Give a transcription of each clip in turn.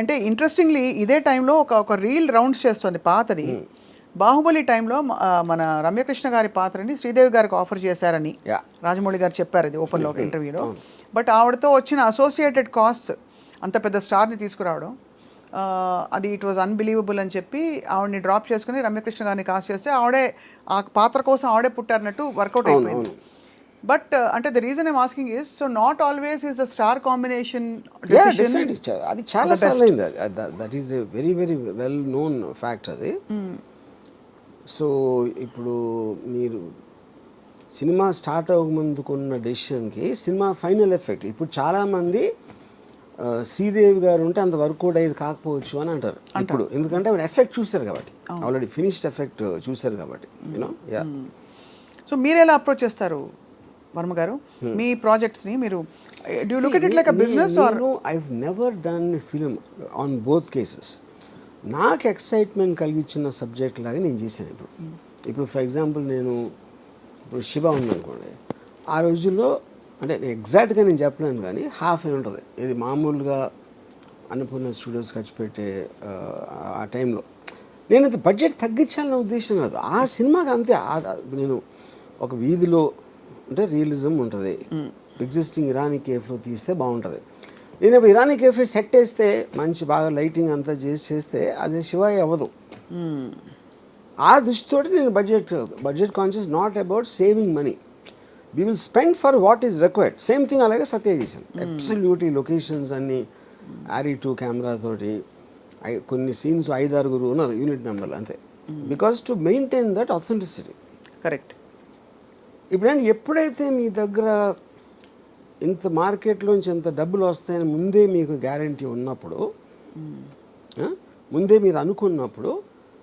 అంటే ఇంట్రెస్టింగ్లీ ఇదే టైంలో ఒక రీల్ రౌండ్స్ చేస్తుంది పాతది. బాహుబలి టైంలో మన రమ్యకృష్ణ గారి పాత్రని శ్రీదేవి గారికి ఆఫర్ చేశారని రాజమౌళి గారు చెప్పారు ఇది ఓపెన్లో ఒక ఇంటర్వ్యూలో. బట్ ఆవిడతో వచ్చిన అసోసియేటెడ్ కాస్ట్ అంత పెద్ద స్టార్ని తీసుకురావడం, అది ఇట్ వాజ్ అన్బిలీవబుల్ అని చెప్పి ఆవిడని డ్రాప్ చేసుకుని రమ్యకృష్ణ గారిని కాస్ట్ చేస్తే ఆవిడే ఆ పాత్ర కోసం ఆవిడే పుట్టారన్నట్టు వర్కౌట్ అయిపోయింది. బట్ అంటే the reason I'm asking is so not always is the star combination decision. అది చాలా సార్లు అయింది. That is a very very well known fact అది. సో ఇప్పుడు మీరు సినిమా స్టార్ట్ అవ్వకముందుకున్న డెసిషన్కి సినిమా ఫైనల్ ఎఫెక్ట్ ఇప్పుడు చాలామంది శ్రీదేవి గారు ఉంటే అంత వర్కౌట్ అయ్యేది కాకపోవచ్చు అని అంటారు ఇప్పుడు, ఎందుకంటే ఆవిడ ఎఫెక్ట్ చూశారు కాబట్టి, ఆల్రెడీ ఫినిష్డ్ ఎఫెక్ట్ చూశారు కాబట్టి యూనో. యా. సో మీరు ఎలా అప్రోచ్ చేస్తారు వర్మ గారు మీ ప్రాజెక్ట్స్ని? మీరు do you look at it like a business are? I have never done film on both cases. నాకు ఎక్సైట్మెంట్ కలిగించిన సబ్జెక్ట్ లాగా నేను చేశాను. ఇప్పుడు ఫర్ ఎగ్జాంపుల్ నేను ఇప్పుడు శివ ఉందనుకోండి, ఆ రోజుల్లో అంటే ఎగ్జాక్ట్గా నేను చెప్పలేను కానీ హాఫ్ ఏ ఉంటుంది. ఇది మామూలుగా అన్నపూర్ణ స్టూడియోస్ ఖర్చు పెట్టే ఆ టైంలో నేను అది బడ్జెట్ తగ్గించాలన్న ఉద్దేశం కాదు. ఆ సినిమాకి అంతే. నేను ఒక వీధిలో అంటే రియలిజం ఉంటుంది, ఎగ్జిస్టింగ్ ఇరానీ కేఫ్లో తీస్తే బాగుంటుంది. నేను ఇప్పుడు ఇరానీ కేఫే సెట్ వేస్తే మంచి బాగా లైటింగ్ అంతా చేస్తే అది శివాయి అవ్వదు. ఆ దృష్టితోటి నేను budget conscious, not about saving money. We will spend for what is required. Same thing అలాగే సత్య చేశాను. అబ్సల్యూట్లీ లొకేషన్స్ అన్నీ RE2 కెమెరాతోటి, కొన్ని సీన్స్ 5-6 ఉన్నారు యూనిట్ నెంబర్లు అంతే. Because to maintain that authenticity. Correct. ఇప్పుడంటే ఎప్పుడైతే మీ దగ్గర ఇంత మార్కెట్లోంచి ఎంత డబ్బులు వస్తాయని ముందే మీకు గ్యారంటీ ఉన్నప్పుడు, ముందే మీరు అనుకున్నప్పుడు,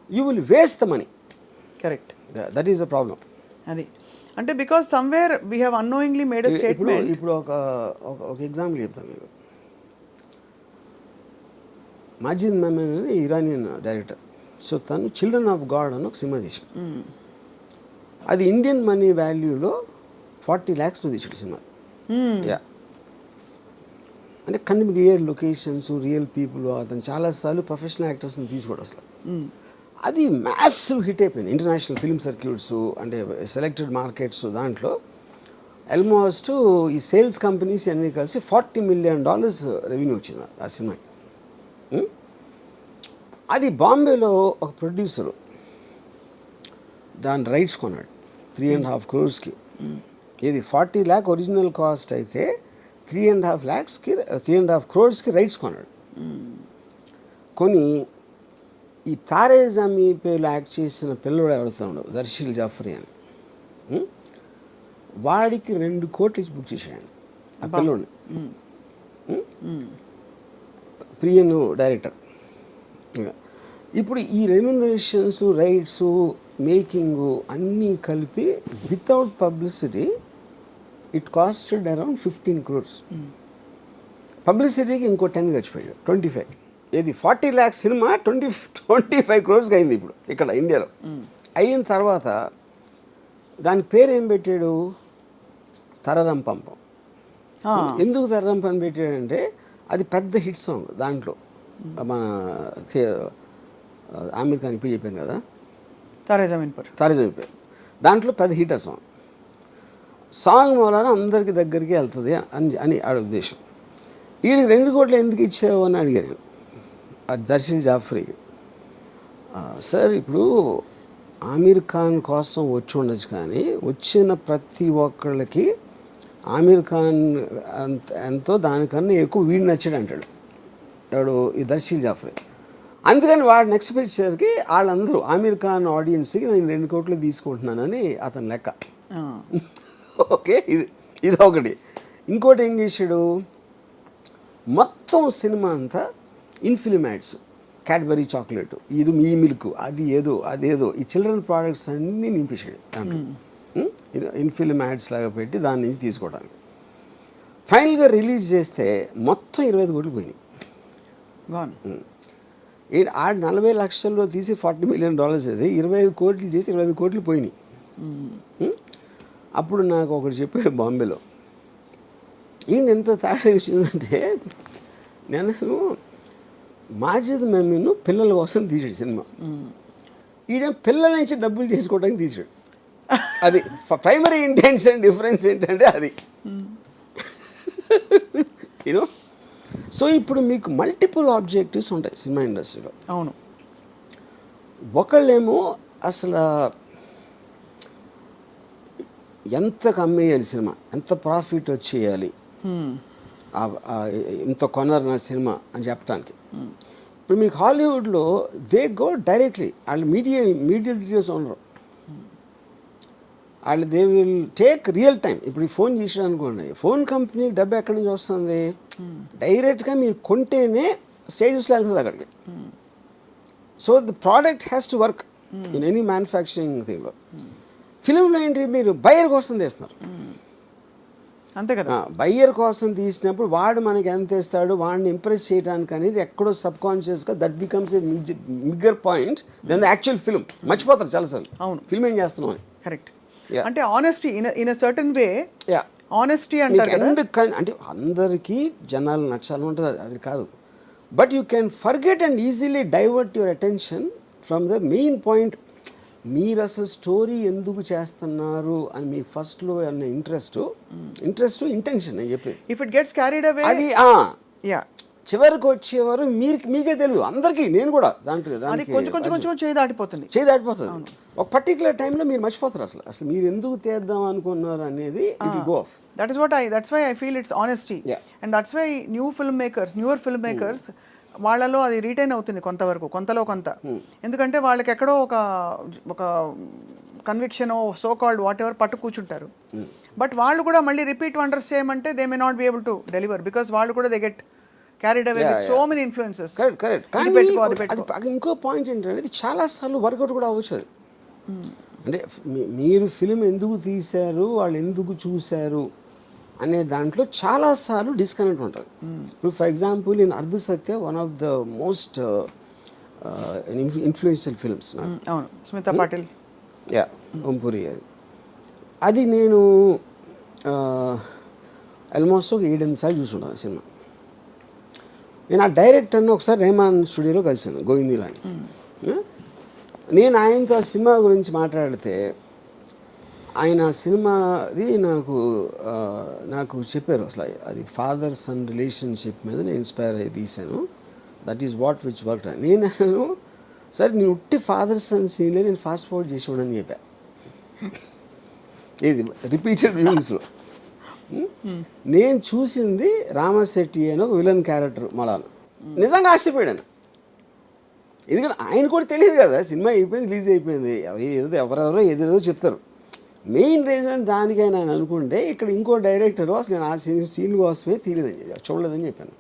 you will waste the money. Correct. That is the problem. అది అంటే because somewhere we have annoyingly made a statement. ఇప్పుడు ఒక ఎగ్జాంపుల్ చెప్తాను మీకు. మాజిద్ మెమన్ అని ఇరానియన్ డైరెక్టర్. సో తను చిల్డ్రన్ ఆఫ్ గాడ్ అని ఒక సినిమా తీసాడు. అది ఇండియన్ మనీ వాల్యూలో 40 lakhsలో తీసాడు సినిమా. యా. అంటే కానీ రియల్ లొకేషన్స్, రియల్ పీపుల్, అతను చాలాసార్లు ప్రొఫెషనల్ యాక్టర్స్ని తీసుకోడు అసలు. అది మ్యాసివ్ హిట్ అయిపోయింది ఇంటర్నేషనల్ ఫిల్మ్ సర్క్యూట్స్, అంటే సెలెక్టెడ్ మార్కెట్స్. దాంట్లో ఆల్మోస్ట్ ఈ సేల్స్ కంపెనీస్ అన్నీ కలిసి $40 million రెవెన్యూ వచ్చింది ఆ సినిమాకి. అది బాంబేలో ఒక ప్రొడ్యూసరు దాని రైట్స్ కొన్నాడు 3.5 crores. ఇది 40 lakh ఒరిజినల్ కాస్ట్ అయితే 3.5 crores రైట్స్ కొన్నాడు. కొని ఈ తారే జమీ పేలో యాక్ట్ చేసిన పిల్లడు ఎవడుతున్నాడు దర్శిల్ జాఫరీ అని, వాడికి 2 కోట్లు ఇచ్చి బుక్ చేశాడు ఆ పిల్లోడిని. ప్రియను డైరెక్టర్. ఇప్పుడు ఈ రెమ్యునరేషన్స్, రైట్స్, మేకింగ్ అన్నీ కలిపి without publicity it costed around 15 crores. పబ్లిసిటీకి ఇంకో 10 ఖర్చుపోయాడు, 25. ఇది 40 lakhs సినిమా 25 crores అయింది ఇప్పుడు ఇక్కడ ఇండియాలో. అయిన తర్వాత దాని పేరు ఏం పెట్టాడు? తరరం పంపం. ఎందుకు తరరం పంపం పెట్టాడంటే అది పెద్ద హిట్ సాంగ్. దాంట్లో మన ఆమిర్ ఖాన్ ఇప్పుడు చెప్పాను కదా, తారే జమీన్ పర్. దాంట్లో పెద్ద హిట్ ఆ సాంగ్ మూలాన అందరికి దగ్గరికి వెళ్తుంది అని ఆడ ఉద్దేశం. వీడికి 2 కోట్లు ఎందుకు ఇచ్చావు అని అడిగాను దర్శిల్ జాఫ్రీకి. సార్ ఇప్పుడు ఆమిర్ ఖాన్ కోసం వచ్చి ఉండొచ్చు, కానీ వచ్చిన ప్రతి ఒక్కళ్ళకి ఆమిర్ ఖాన్ ఎంతో దానికన్నా ఎక్కువ వీడు నచ్చాడు అంటాడు వాడు ఈ దర్శిల్ జాఫ్రీ. అందుకని వాడు నెక్స్ట్ పిక్చర్కి వాళ్ళందరూ ఆమిర్ ఖాన్ ఆడియన్స్కి నేను 2 కోట్లు తీసుకుంటున్నానని అతని లెక్క. ఓకే, ఇది ఒకటి. ఇంకోటి ఏం చేశాడు, మొత్తం సినిమా అంతా ఇన్ఫిలిమ్ యాడ్స్, క్యాడ్బరీ చాక్లెట్, ఇది మీ మిల్క్, అదేదో ఈ చిల్డ్రన్ ప్రోడక్ట్స్ అన్నీ నింపేసాడు దాంట్లో. ఇన్ఫిలిమ్ యాడ్స్ లాగా పెట్టి దాని నుంచి తీసుకోవడానికి. ఫైనల్గా రిలీజ్ చేస్తే మొత్తం 25 కోట్లు పోయినాయి. ఆడు 40 లక్షల్లో తీసి $40 million అది 25 కోట్లు చేసి 25 కోట్లు పోయినాయి. అప్పుడు నాకు ఒకటి చెప్పాడు బాంబేలో, ఈయన ఎంత తేడా వచ్చిందంటే, నేను మాజిద్ మమ్మీను పిల్లల కోసం తీసాడు సినిమా. ఈయన పిల్లల నుంచి డబ్బులు చేసుకోవడానికి తీసాడు. అది ప్రైమరీ ఇంటెన్షన్ డిఫరెన్స్ ఏంటంటే అది యూనో. సో ఇప్పుడు మీకు మల్టిపుల్ ఆబ్జెక్టివ్స్ ఉంటాయి సినిమా ఇండస్ట్రీలో. అవును. ఒకళ్ళేమో అసలు ఎంత కమ్మేయాలి సినిమా, ఎంత ప్రాఫిట్ వచ్చేయాలి, ఇంత కొన్నారు నా సినిమా అని చెప్పడానికి. ఇప్పుడు మీకు హాలీవుడ్లో దే గో డైరెక్ట్లీ, వాళ్ళు మీడియా డీటెయిల్స్ ఉండరు. వాళ్ళు they will take real time. ఇప్పుడు ఈ ఫోన్ చేసాడు అనుకోండి, ఫోన్ కంపెనీకి డబ్బు ఎక్కడి నుంచి వస్తుంది? డైరెక్ట్గా మీరు కొంటేనే స్టేజెస్లో వెళ్తుంది అక్కడికి. So the product has to work in any manufacturing థింగ్లో. ఫిలింలో ఏంటి, మీరు బయ్యర్ కోసం తీస్తున్నారు, అంతే కదా. బయ్యర్ కోసం తీసినప్పుడు వాడు మనకి ఎంత ఇస్తాడు, వాడిని ఇంప్రెస్ చేయడానికి అనేది ఎక్కడో సబ్ కాన్షియస్గా that becomes a bigger point than the actual film. మర్చిపోతారు చాలాసార్లు. అవును, ఫిల్మ్ ఏం చేస్తున్నాం అని. కరెక్ట్. అంటే honesty in a certain way. Honesty అంటారు కదా. అంటే అందరికీ జనాలు నచ్చాలి ఉంటుంది, అది కాదు. But you can forget and easily divert your attention from the main point. మీరు అసలు స్టోరీ ఎందుకు చేస్తున్నారు అని మీకు ఫస్ట్లో అన్న ఇంట్రెస్ట్ ఇంటెన్షన్ నేను చెప్పేది. If it gets carried away అది చివరికి వచ్చేవారు మీకే తెలియదు, అందరికీ. నేను కూడా దాంట్లో కొంచెం చేయి దాటిపోతుంది. ఒక పర్టికులర్ టైంలో మీరు మర్చిపోతారు అసలు మీరు ఎందుకు తీద్దాం అనుకున్నారు అనేది. It go off. That's why I feel it's honesty. And that's why newer film makers వాళ్ళలో అది రీటైన్ అవుతుంది కొంతవరకు, కొంతలో కొంత. ఎందుకంటే వాళ్ళకి ఎక్కడో ఒక conviction so called what ever పట్టు కూర్చుంటారు. బట్ వాళ్ళు కూడా మళ్ళీ రిపీట్ వండర్స్ చేయమంటే they may not be able to deliver, because వాళ్ళు కూడా they get carried away with so many influences. Correct. ఇంకో పాయింట్ ఏంటంటే ఇది చాలాసార్లు వర్కౌట్ కూడా అవ్వచ్చు. అంటే మీరు ఫిలిం ఎందుకు తీశారు, వాళ్ళు ఎందుకు చూశారు అనే దాంట్లో చాలాసార్లు డిస్కనెక్ట్ ఉంటుంది. ఇప్పుడు for example in Ardh Satya one of the most influential films. అవును, స్మితా పాటిల్. ఓంపురి గారి. అది నేను ఆల్మోస్ట్ ఒక 7-8 సార్లు చూసుంటాను సినిమా. నేను ఆ డైరెక్టర్ని ఒకసారి రెహమాన్ స్టూడియోలో కలిసాను, గోవిందీలాని. నేను ఆయనతో ఆ సినిమా గురించి మాట్లాడితే ఆయన సినిమాది నాకు చెప్పారు అసలు అది ఫాదర్ సన్ రిలేషన్షిప్ మీద నేను ఇన్స్పైర్ అయ్యి తీశాను, that is what which work. నేను సరే నేను ఉట్టి ఫాదర్ సన్ సీన్లే నేను ఫాస్ట్ ఫార్వర్డ్ చేసి ఉండని చెప్పా. ఇది రిపీటెడ్ వ్యూస్లో. నేను చూసింది రామశెట్టి అని ఒక విలన్ క్యారెక్టర్ మలాను. నిజంగా ఆశ్చర్యపోయాను, ఎందుకంటే ఆయన కూడా తెలియదు కదా, సినిమా అయిపోయింది, రిలీజ్ అయిపోయింది, ఎవరెవరో ఏదేదో చెప్తారు. మెయిన్ రీజన్ దానికైనా ఆయన అనుకుంటే ఇక్కడ ఇంకో డైరెక్టర్ అసలు నేను ఆ సీన్ కోసమే తీయలేదని చూడలేదని చెప్పాను.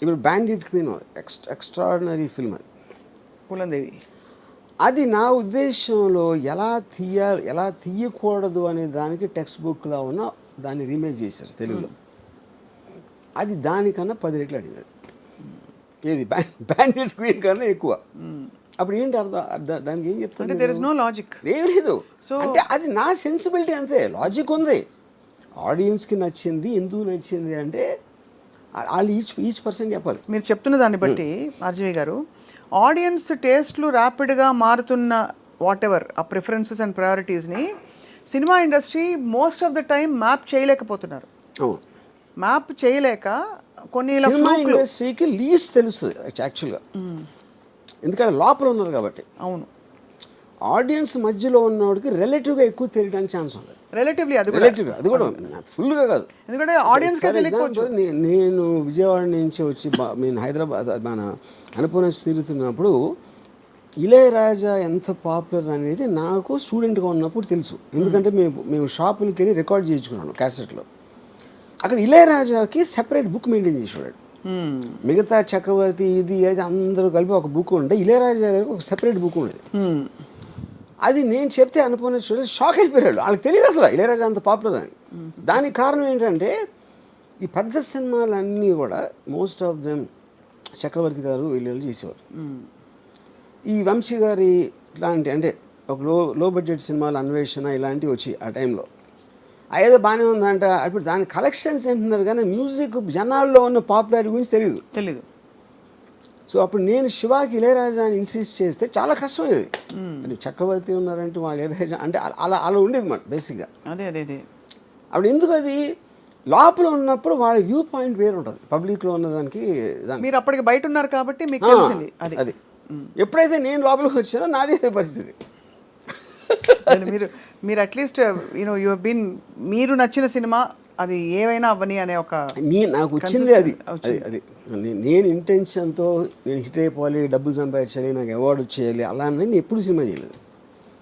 ఇప్పుడు బ్యాండిట్ క్వీన్ ఎక్స్ట్రాడినరీ ఫిల్మ్ అది, పూలందేవి. అది నా ఉద్దేశంలో ఎలా తీయకూడదు అనే దానికి టెక్స్ట్ బుక్లో ఉన్న దాన్ని రీమేక్ చేశారు తెలుగులో. అది దానికన్నా 10 రెట్లు అడిగింది. ఏది బ్యాండిట్ క్వీన్ కన్నా ఎక్కువ. అప్పుడు ఏంటి అర్థం, దానికి ఏం చెప్తాను, దేర్ ఇస్ నో లాజిక్, ఏం లేదు. అంటే అది నా సెన్సిబిలిటీ అంతే, లాజిక్ ఉంది. ఆడియన్స్కి నచ్చింది, ఎందుకు నచ్చింది అంటే వాళ్ళు ఈచ్ పర్సన్ చెప్పాలి. మీరు చెప్తున్న దాన్ని బట్టి ఆర్జీవి గారు, ఆడియన్స్ టేస్ట్లు ర్యాపిడ్గా మారుతున్న వాట్ ఎవర్ ఆ ప్రిఫరెన్సెస్ అండ్ ప్రయారిటీస్ని cinema industry most of the time map చేయలేకపోతున్నారు. మ్యాప్ చేయలేక కొన్ని సినిమా ఇండస్ట్రీకి లీస్ట్ తెలుస్తుంది యాక్చువల్గా, ఎందుకంటే లోపల ఉన్నారు కాబట్టి. అవును, ఆడియన్స్ మధ్యలో ఉన్నవాడికి రిలేటివ్గా ఎక్కువ తెలియడానికి ఛాన్స్ ఉంది. రిలేటివ్లీ అది కూడా ఫుల్గా కాదు, ఎందుకంటే ఆడియన్స్. నేను విజయవాడ నుంచి వచ్చి నేను హైదరాబాద్ మన అనుపూర్ణ తిరుగుతున్నప్పుడు ఇళయరాజా ఎంత పాపులర్ అనేది నాకు స్టూడెంట్గా ఉన్నప్పుడు తెలుసు. ఎందుకంటే మేము షాపులకి వెళ్ళి రికార్డ్ చేయించుకున్నాను క్యాసెట్లో. అక్కడ ఇళయరాజాకి సెపరేట్ బుక్ మెయింటైన్ చేసేవాడు. మిగతా చక్రవర్తి ఇది అది అందరూ కలిపి ఒక బుక్ ఉండే, ఇళయరాజా గారికి ఒక సెపరేట్ బుక్ ఉండేది. అది నేను చెప్తే అనుకున్న షాక్ అయిపోయాడు, వాళ్ళకి తెలియదు అసలు ఇళయరాజా అంత పాపులర్ అని. దానికి కారణం ఏంటంటే ఈ పెద్ద సినిమాలన్నీ కూడా మోస్ట్ ఆఫ్ దెమ్ చక్రవర్తి గారు వీళ్ళు చేసేవారు. ఈ వంశీ గారి ఇలాంటి అంటే ఒక లో బడ్జెట్ సినిమాలు అన్వేషణ ఇలాంటివి వచ్చి ఆ టైంలో ఏదో బాగానే ఉందంట. ఇప్పుడు దాని కలెక్షన్స్ అంటున్నారు కానీ మ్యూజిక్ జనాల్లో ఉన్న పాపులారిటీ గురించి తెలియదు. తెలీదు. సో అప్పుడు నేను శివాకి ఇళయరాజా అని ఇన్సిస్ట్ చేస్తే చాలా కష్టమయ్యేది. అంటే చక్రవర్తి ఉన్నారంటే వాళ్ళు ఇళయరాజా అంటే అలా ఉండేది మాట బేసిక్గా. అదే అదే అదే అప్పుడు ఎందుకు అది లోపల ఉన్నప్పుడు వాళ్ళ వ్యూ పాయింట్ వేరు ఉంటుంది పబ్లిక్లో ఉన్నదానికి. మీరు అప్పటికి బయట ఉన్నారు కాబట్టి మీకు తెలిసింది అది. ఎప్పుడైతే నేను లోపలికి వచ్చానో నాదే పరిస్థితి. మీరు at least you know you have been, మీరు నచ్చిన సినిమా అది ఏమైనా అవ్వని అనే ఒక నాకు వచ్చింది అది. నేను ఇంటెన్షన్తో నేను హిట్ అయిపోవాలి, డబ్బులు సంపాదించాలి, నాకు అవార్డు వచ్చేయాలి అలా అని నేను ఎప్పుడు సినిమా చేయలేదు.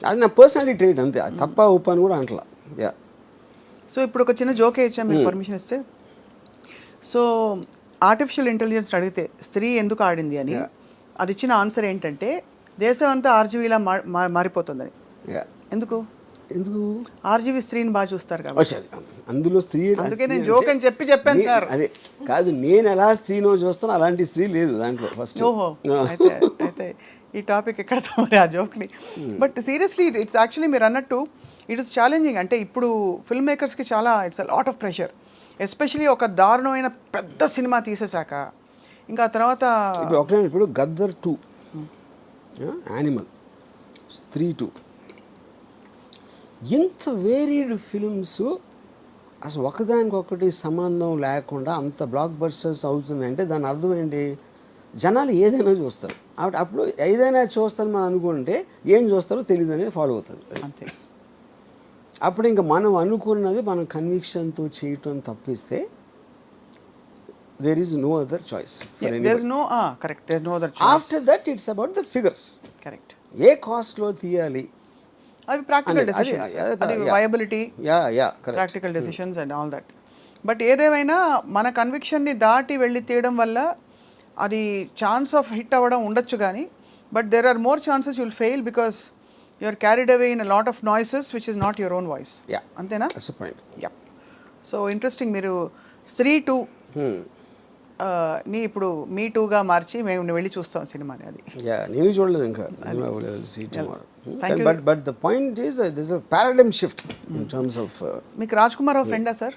అది నా పర్సనాలిటీ ట్రేట్ అంతే. అది తప్ప ఒప్పని కూడా అంటలా. యా. సో ఇప్పుడు ఒక చిన్న జోకే ఇచ్చాం మీరు పర్మిషన్ ఇస్తే. సో ఆర్టిఫిషియల్ ఇంటెలిజెన్స్ అడిగితే స్త్రీ ఎందుకు ఆడింది అని అది ఇచ్చిన ఆన్సర్ ఏంటంటే దేశం అంతా ఆర్జీవీలా మారిపోతుందని. ఎందుకు ఆర్జీవీ స్త్రీని బాగా చూస్తారు కాబట్టి. అందులో స్త్రీ అందుకే నేను జోక్ అని చెప్పాను సార్. అదే కాదు, నేను ఎలా స్త్రీనో చూస్తాను అలాంటి స్త్రీ లేదు దాంట్లో ఫస్ట్. ఓహో అయితే ఈ టాపిక్ ఎక్కడతో మరి ఆ జోక్ని. బట్ సీరియస్లీ ఇట్స్ యాక్చువల్లీ మీరు అన్నట్టు ఇట్ ఇస్ ఛాలెంజింగ్. అంటే ఇప్పుడు ఫిల్మ్ మేకర్స్కి చాలా it's a lot of pressure, especially ఒక దారుణమైన పెద్ద సినిమా తీసేశాక ఇంకా తర్వాత ఇప్పుడు గద్దర్ 2, యానిమల్, స్త్రీ 2, ఇంత వేరీడ్ ఫిల్మ్స్ అసలు ఒకదానికొకటి సంబంధం లేకుండా అంత బ్లాక్ బస్టర్స్ అవుతున్నాయంటే దాని అర్థం ఏంటి? జనాలు ఏదైనా చూస్తారు. అప్పుడు ఏదైనా చూస్తారని మనం అనుకుంటే ఏం చూస్తారో తెలియదు అనేది ఫాలో అవుతుంది. అంతే. అప్పుడు ఇంకా మనం అనుకున్నది మనం కన్విక్షన్తో చేయటం తప్పిస్తే there is no other choice for anybody. There's no correct, there's no other choice. After that it's about the figures. Correct. ఏ కాస్ట్లో తీయాలి, అవి ప్రాక్టికల్ డెసిషన్స్, అది viability, practical decisions and all that. But ఏదేమైనా మన కన్విక్షన్ని దాటి వెళ్ళి తీయడం వల్ల అది ఛాన్స్ ఆఫ్ హిట్ అవ్వడం ఉండొచ్చు కానీ but there are more chances you'll fail because you are carried away in a lot of noises which is not your own voice. అంతేనా? యా. So interesting. మీరు స్త్రీ 2 ని ఇప్పుడు మీ 2గా మార్చి మేము వెళ్ళి చూస్తాం సినిమాని. అది నేను చూడలేదు ఇంకా. But the point is there is a paradigm shift in terms of. మీకు రాజ్ కుమార్ ఫ్రెండా sir?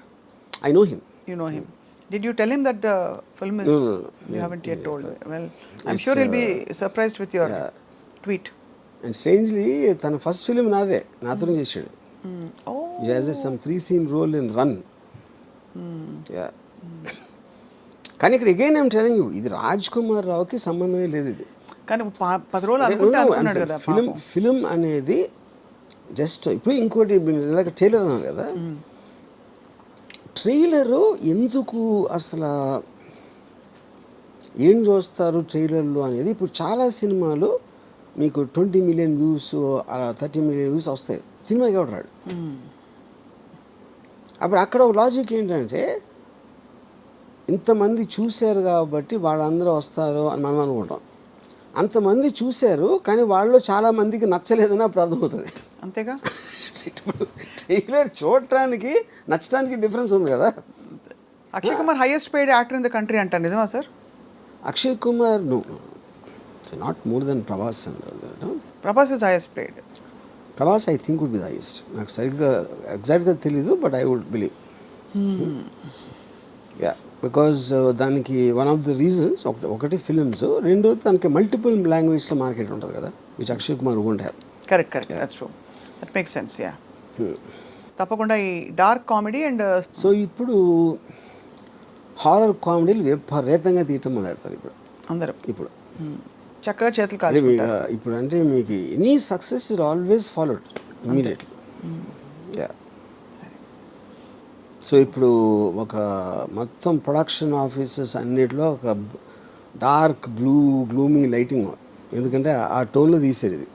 I know him. You know him. Did you tell him that the film is? No. You haven't yet told. Well, I'm sure he'll be surprised with your tweet. And strangely, tana first film naade nathanu chesadu. Oh. He has some 3-scene role in Run. Yeah. కానీ ఇక్కడ again I'm telling you, ఇది రాజ్ కుమార్ రావుకి సంబంధమే లేదు. ఇది కానీ 10 రోజులు అనుకున్నాడు కదా. ఫిలిం అనేది జస్ట్ ఇప్పుడు ఇంకోటి ఇలాగ ట్రైలర్ అన్నారు కదా, ట్రైలరు ఎందుకు అసలు ఏం చూస్తారు ట్రైలర్లు అనేది. ఇప్పుడు చాలా సినిమాలు మీకు 20 million వ్యూస్, 30 million వ్యూస్ వస్తాయి, సినిమాకి ఎవడు రాడు. అప్పుడు అక్కడ ఒక లాజిక్ ఏంటంటే ఇంతమంది చూశారు కాబట్టి వాళ్ళందరూ వస్తారు అని మనం అనుకుంటాం. అంతమంది చూశారు కానీ వాళ్ళు చాలామందికి నచ్చలేదని అప్పుడు అర్థమవుతుంది. అంతేగా. ట్రైలర్ చూడటానికి నచ్చడానికి డిఫరెన్స్ ఉంది కదా. Akshay Kumar highest paid actor in the country అంటారు, నిజమా sir? Akshay Kumar no, it's not more than Prabhas. Prabhas is highest paid. Prabhas I think would be the highest. నాకు సరిగ్గా ఎగ్జాక్ట్గా తెలీదు but I would believe. Yeah, because దానికి వన్ ఆఫ్ ద రీజన్స్ ఒకటి films, రెండు దానికి మల్టిపుల్ లాంగ్వేజ్లో మార్కెట్ ఉంటుంది కదా, which Akshay Kumar won't have. Correct, that's true, that makes sense. Yeah, తప్పకుండా ఈ డార్క్ కామెడీ అండ్ సో ఇప్పుడు హారర్ కామెడీలు విపరీతంగా తీయటం మొదలెడతారు ఇప్పుడు అందరూ. ఇప్పుడు చక్కగా చేతులు కాదు ఇప్పుడు. అంటే మీకు any success is always followed immediately. Yeah, so ఇప్పుడు ఒక మొత్తం ప్రొడక్షన్ ఆఫీసెస్ అన్నిటిలో ఒక డార్క్ గ్లూమీ లైటింగ్, ఎందుకంటే ఆ టోన్లో తీసేది ఇది.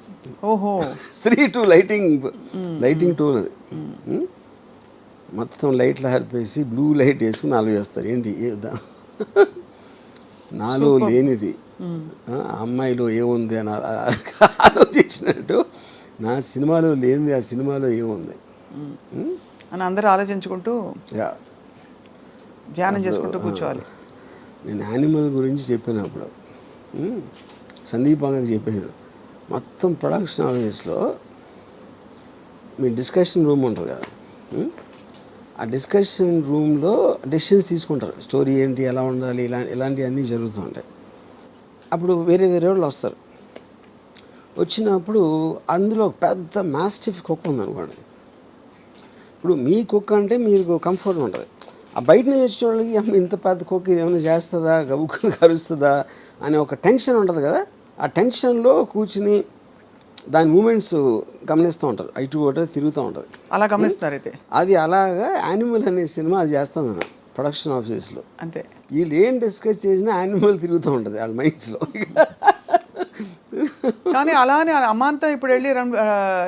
ఓహో, స్త్రీ 2 లైటింగ్ టోన్ అది. మొత్తం లైట్లు హరిపేసి బ్లూ లైట్ వేసుకుని నాలుగు వేస్తారు. ఏంటి నాలో లేనిది అమ్మాయిలో ఏముంది అని ఆలోచించినట్టు నా సినిమాలో లేనిది ఆ సినిమాలో ఏముంది అని అందరూ ఆలోచించుకుంటూ ధ్యానం చేసుకుంటూ కూర్చోవాలి. నేను యానిమల్ గురించి చెప్పినప్పుడు సందీప్ అంగకి చెప్పాను, మొత్తం ప్రొడక్షన్ ఆఫీస్లో మీ డిస్కషన్ రూమ్ ఉంటుంది కదా, ఆ డిస్కషన్ రూమ్లో డెసిషన్స్ తీసుకుంటారు. స్టోరీ ఏంటి, ఎలా ఉండాలి, ఇలాంటివన్నీ జరుగుతూ ఉంటాయి. అప్పుడు వేరే వేరే వాళ్ళు వస్తారు. వచ్చినప్పుడు అందులో ఒక పెద్ద మాస్టిఫ్ కుక్క ఉందనుకోండి. ఇప్పుడు మీ కుక్క అంటే మీకు కంఫర్ట్ ఉంటుంది. ఆ బయట నుంచి వచ్చే వాళ్ళకి ఇంత పెద్ద కుక్క ఇది ఏమైనా చేస్తుందా, గబుక్కుని కరుస్తుందా అనే ఒక టెన్షన్ ఉంటుంది కదా. ఆ టెన్షన్లో కూర్చుని దాని మూమెంట్స్ గమనిస్తూ ఉంటారు. ఇటు ఒకటి తిరుగుతూ ఉంటుంది. అలా గమనిస్తున్నారు అయితే. అది అలాగా యానిమల్ అనే సినిమా అది చేస్తాను నేను ప్రొడక్షన్ ఆఫీస్లో. అంతే. వీళ్ళు ఏం డిస్కస్ చేసినా యానిమల్ తిరుగుతూ ఉంటుంది వాళ్ళ మైండ్స్లో. కానీ అలానే అమాంతం ఇప్పుడు వెళ్ళి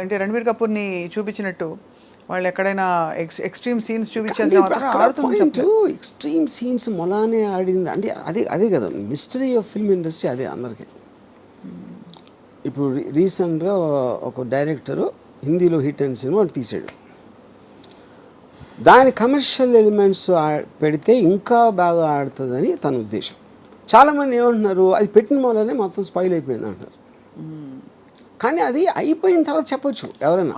అంటే రణబీర్ కపూర్ని చూపించినట్టు వాళ్ళు ఎక్కడైనా ఎక్స్ట్రీమ్ సీన్స్ చూపించాల్సిన ఎక్స్ట్రీమ్ సీన్స్ మొలానే ఆడింది అంటే అదే కదా మిస్టరీ ఆఫ్ ఫిల్మ్ ఇండస్ట్రీ. అదే అందరికీ. ఇప్పుడు రీసెంట్గా ఒక డైరెక్టరు హిందీలో హిట్ అయిన సినిమా వాడు తీసాడు. దాని కమర్షియల్ ఎలిమెంట్స్ పెడితే ఇంకా బాగా ఆడుతుందని తన ఉద్దేశం. చాలామంది ఏమంటున్నారు, అది పెట్టిన మూలనే మొత్తం స్పాయిల్ అయిపోయింది అంటారు. కానీ అది అయిపోయిన తర్వాత చెప్పొచ్చు ఎవరైనా,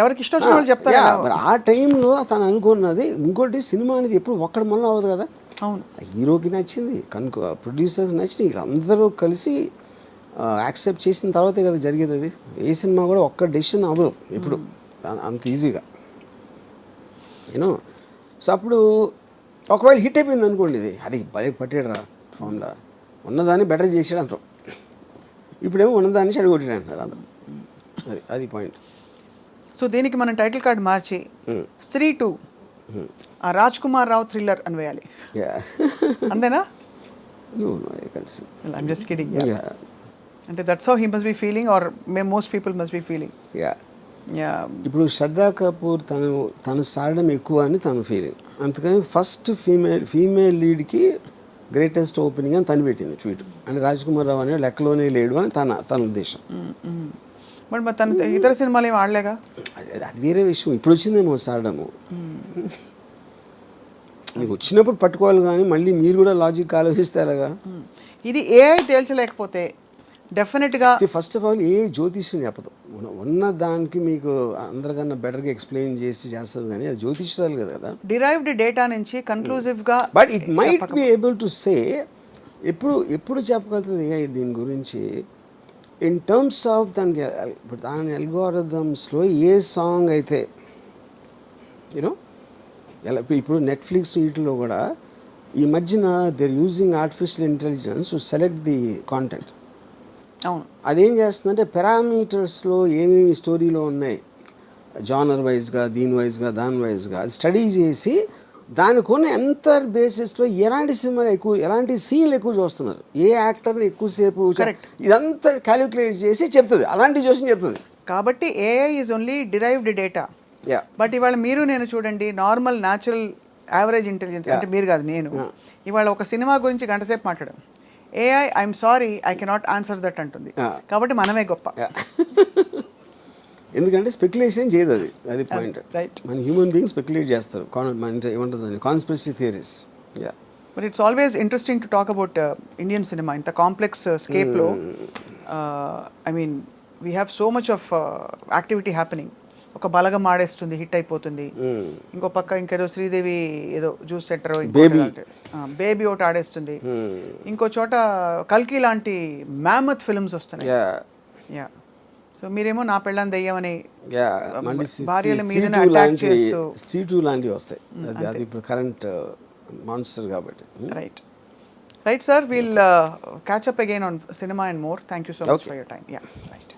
ఎవరికి ఇష్టం వచ్చిన వాళ్ళు చెప్తారు. మరి ఆ టైంలో తను అనుకున్నది. ఇంకోటి సినిమా అనేది ఎప్పుడు ఒక్కడి మళ్ళీ అవ్వదు కదా. అవును, హీరోకి నచ్చింది, కనుక ప్రొడ్యూసర్స్ నచ్చింది, ఇక్కడ అందరూ కలిసి యాక్సెప్ట్ చేసిన తర్వాతే కదా జరిగేది. అది ఏ సినిమా కూడా ఒక్క డెసిషన్ అవ్వదు ఇప్పుడు అంత ఈజీగా, యూనో. సో అప్పుడు ఒకవేళ హిట్ అయిపోయింది అనుకోండి, ఇది అది భలే పట్టాడు రా ఫోన్లో, ఉన్నదాన్ని బెటర్ చేసాడు అంటారు. ఇప్పుడేమో ఉన్నదాన్ని చెడగొట్టాడు అంటారు అందరు. అది పాయింట్. సో దీనికి మనం టైటిల్ కార్డ్ మార్చి స్త్రీ 2 ఆ రాజ్ కుమార్ రావు థ్రిల్లర్ అని వేయాలి. అంతేనా? I'm just kidding. అంటే that's how he must be feeling or most people must be feeling. ఇప్పుడు శ్రద్ధా కపూర్ తను సాడడం ఎక్కువ అని తన ఫీలింగ్. అందుకని ఫస్ట్ ఫీమేల్ లీడ్కి గ్రేటెస్ట్ ఓపెనింగ్ అని తను పెట్టింది ట్వీట్. అంటే రాజ్ కుమార్ రావు అనే లెక్కలోనే లేడు అని తన ఉద్దేశం. మరి తను ఇతర సినిమాలు ఏమి ఆడలేగా, అది వేరే విషయం. ఇప్పుడు వచ్చిందేమో సాడము. నీకు వచ్చినప్పుడు పట్టుకోవాలి, కానీ మళ్ళీ మీరు కూడా లాజిక్ ఆలోచిస్తారుగా. ఇది ఏఐ తేల్చలేకపోతే డెఫినెట్గా ఫస్ట్ ఆఫ్ ఆల్ ఏ జ్యోతిష్యం చెప్పదు. ఉన్న దానికి మీకు అందరికన్నా బెటర్గా ఎక్స్ప్లెయిన్ చేస్తుంది, కానీ అది జ్యోతిష్యాలు కదా. డిరైవ్డ్ డేటా నుంచి కన్క్లూజివ్గా. But it might be able to say ఎప్పుడు చెప్పగలుగుతుంది దీని గురించి ఇన్ టర్మ్స్ ఆఫ్ దాని అల్గోరిథమ్స్లో ఏ సాంగ్ అయితే యూనో. ఇప్పుడు నెట్ఫ్లిక్స్ వీటిలో కూడా ఈ మధ్యన they are using artificial intelligence to select the content. అవును, అదేం చేస్తుందంటే పారామీటర్స్లో ఏమేమి స్టోరీలో ఉన్నాయి జానర్ వైజ్గా, దీని వైజ్గా, దాని వైజ్గా అది స్టడీ చేసి దానికున్న ఎంత బేసిస్లో ఎలాంటి సినిమాలు ఎక్కువ, ఎలాంటి సీన్లు ఎక్కువ చూస్తున్నారు, ఏ యాక్టర్ని ఎక్కువసేపు, ఇదంతా క్యాలిక్యులేట్ చేసి చెప్తుంది. అలాంటి చూసి చెప్తుంది. కాబట్టి AI is only derived data. But ఇవాళ మీరు నేను చూడండి, నార్మల్ న్యాచురల్ యావరేజ్ ఇంటెలిజెన్స్ అంటే మీరు కాదు నేను, ఇవాళ ఒక సినిమా గురించి గంటసేపు మాట్లాడాం, AI I'm sorry I cannot answer that అంటుంది. కాబట్టి మనమే గొప్ప. ఎందుకంటే స్పెక్యులేషన్ చేయదు, అది పాయింట్. రైట్, మన హ్యూమన్ బీయింగ్ స్పెక్యులేట్ చేస్తారు. ఏమంటుంది conspiracy theories. But it's always interesting to talk about Indian cinema. ఇంత కాంప్లెక్స్ స్కేప్లో I mean we have so much of activity happening. ఒక బలగం ఆడేస్తుంది, హిట్ అయిపోతుంది. ఇంకో పక్క ఇంకేదో శ్రీదేవి ఏదో జ్యూస్ సెంటర్ బేబీ ఒకటి ఆడేస్తుంది. ఇంకో చోట కల్కి లాంటి మ్యామత్ ఫిల్మ్స్ వస్తున్నాయి. సో మీరేమో నా పెళ్ళాన్ని దెయ్యమని భార్యల మీద అటాక్ చేస్తూ స్ట్రీట్ లాంటివి వస్తాయి. అది ఇప్పుడు కరెంట్ మాన్స్టర్ కాబట్టి. Right sir, we'll catch up again on cinema and more. Thank you so much for your time. Right.